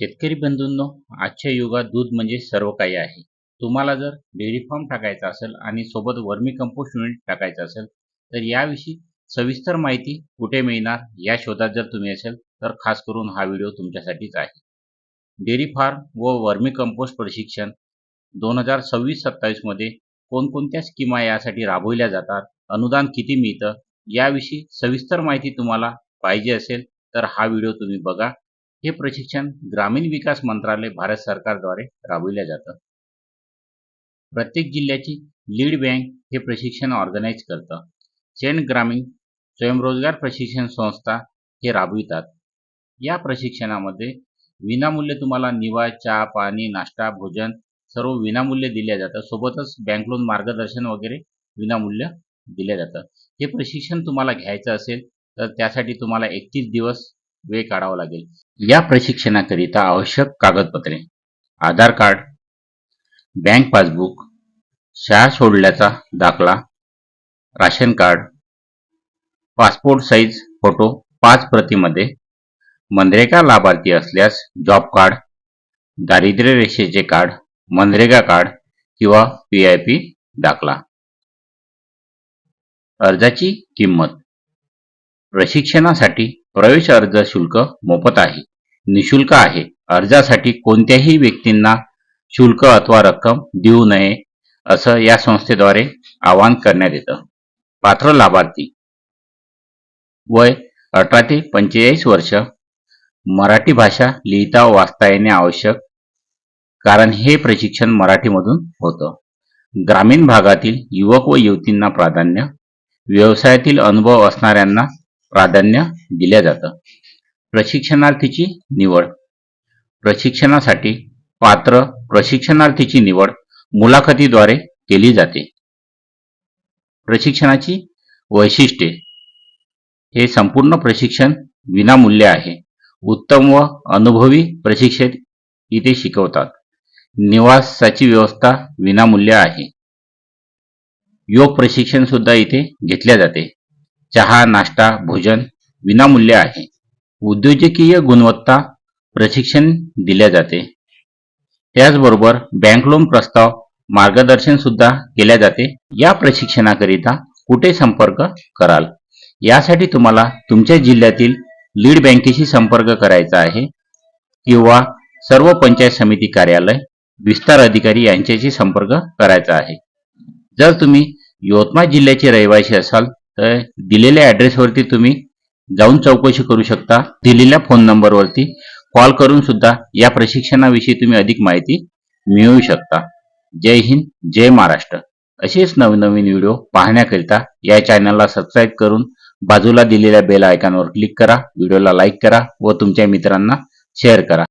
शेतकरी बंधूंनो, आजच्या युगात दूध म्हणजे सर्व काही आहे. तुम्हाला जर डेअरी फार्म टाकायचा असेल आणि सोबत वर्मी कंपोस्ट युनिट टाकायचं असेल, तर याविषयी सविस्तर माहिती कुठे मिळणार या शोधात जर तुम्ही असेल, तर खास करून हा व्हिडिओ तुमच्यासाठीच आहे. डेअरी फार्म व वर्मी कंपोस्ट प्रशिक्षण 2026-27 मध्ये कोणकोणत्या स्कीमा यासाठी राबवल्या जातात, अनुदान किती मिळतं, याविषयी सविस्तर माहिती तुम्हाला पाहिजे असेल, तर हा व्हिडिओ तुम्ही बघा. हे प्रशिक्षण ग्रामीण विकास मंत्रालय भारत सरकारद्वारे राबविले जातं. प्रत्येक जिल्ह्याची लीड बँक हे प्रशिक्षण ऑर्गनाईज करतं. जैन ग्रामीण स्वयंरोजगार प्रशिक्षण संस्था हे राबवितात. या प्रशिक्षणामध्ये विनामूल्य तुम्हाला निवास, चहा, पाणी, नाश्ता, भोजन सर्व विनामूल्य दिले जातं. सोबतच बँक लोन मार्गदर्शन वगैरे विनामूल्य दिले जातं. हे प्रशिक्षण तुम्हाला घ्यायचं असेल तर त्यासाठी तुम्हाला 31 दिवस वेळ काढावा लागेल. या प्रशिक्षणाकरिता आवश्यक कागदपत्रे: आधार कार्ड, बँक पासबुक, शाळा सोडल्याचा दाखला, ration card, passport size photo 5 प्रतीमध्ये, मनरेगा लाभार्थी असल्यास जॉब कार्ड, दारिद्र्य रेषेचे कार्ड, मनरेगा कार्ड किंवा PIP दाखला. अर्जाची किंमत: प्रशिक्षणासाठी प्रवेश अर्ज शुल्क मोफत आहे, निशुल्क आहे. अर्जासाठी कोणत्याही व्यक्तींना शुल्क अथवा रक्कम देऊ नये असं या संस्थेद्वारे आवाहन करण्यात येतं. पात्र लाभार्थी: वय 18 ते 45 वर्ष, मराठी भाषा लिहिता वाचता येणे आवश्यक, कारण हे प्रशिक्षण मराठीमधून होतं. ग्रामीण भागातील युवक व युवतींना प्राधान्य, व्यवसायातील अनुभव असणाऱ्यांना प्राधान्य दिले जातं. प्रशिक्षणार्थीची निवड: प्रशिक्षणासाठी पात्र प्रशिक्षणार्थीची निवड मुलाखतीद्वारे केली जाते. प्रशिक्षणाची वैशिष्ट्ये: हे संपूर्ण प्रशिक्षण विनामूल्य आहे. उत्तम व अनुभवी प्रशिक्षक इथे शिकवतात. निवासाची व्यवस्था विनामूल्य आहे. योग प्रशिक्षण सुद्धा इथे घेतले जाते. चहा, नाश्ता, भोजन विनामूल्य आहे. उद्योजकीय गुणवत्ता प्रशिक्षण दिले जाते. त्याचबरोबर बँक लोन प्रस्ताव मार्गदर्शन सुद्धा केले जाते. या प्रशिक्षणाकरिता कुठे संपर्क कराल? यासाठी तुम्हाला तुमच्या जिल्ह्यातील लीड बँकेशी संपर्क करायचा आहे किंवा सर्व पंचायत समिती कार्यालय, विस्तार अधिकारी यांच्याशी संपर्क करायचा आहे. जर तुम्ही यवतमाळ जिल्ह्याचे रहिवासी असाल तर दिलेल्या ॲड्रेसवरती तुम्ही जाऊन चौकशी करू शकता. दिलेल्या फोन नंबरवरती कॉल करून सुद्धा या प्रशिक्षणाविषयी तुम्ही अधिक माहिती मिळवू शकता. जय हिंद, जय महाराष्ट्र. असेच नवनवीन व्हिडिओ पाहण्याकरिता या चॅनलला सबस्क्राईब करून बाजूला दिलेल्या बेल आयकॉनवर क्लिक करा. व्हिडिओला लाईक करा व तुमच्या मित्रांना शेअर करा.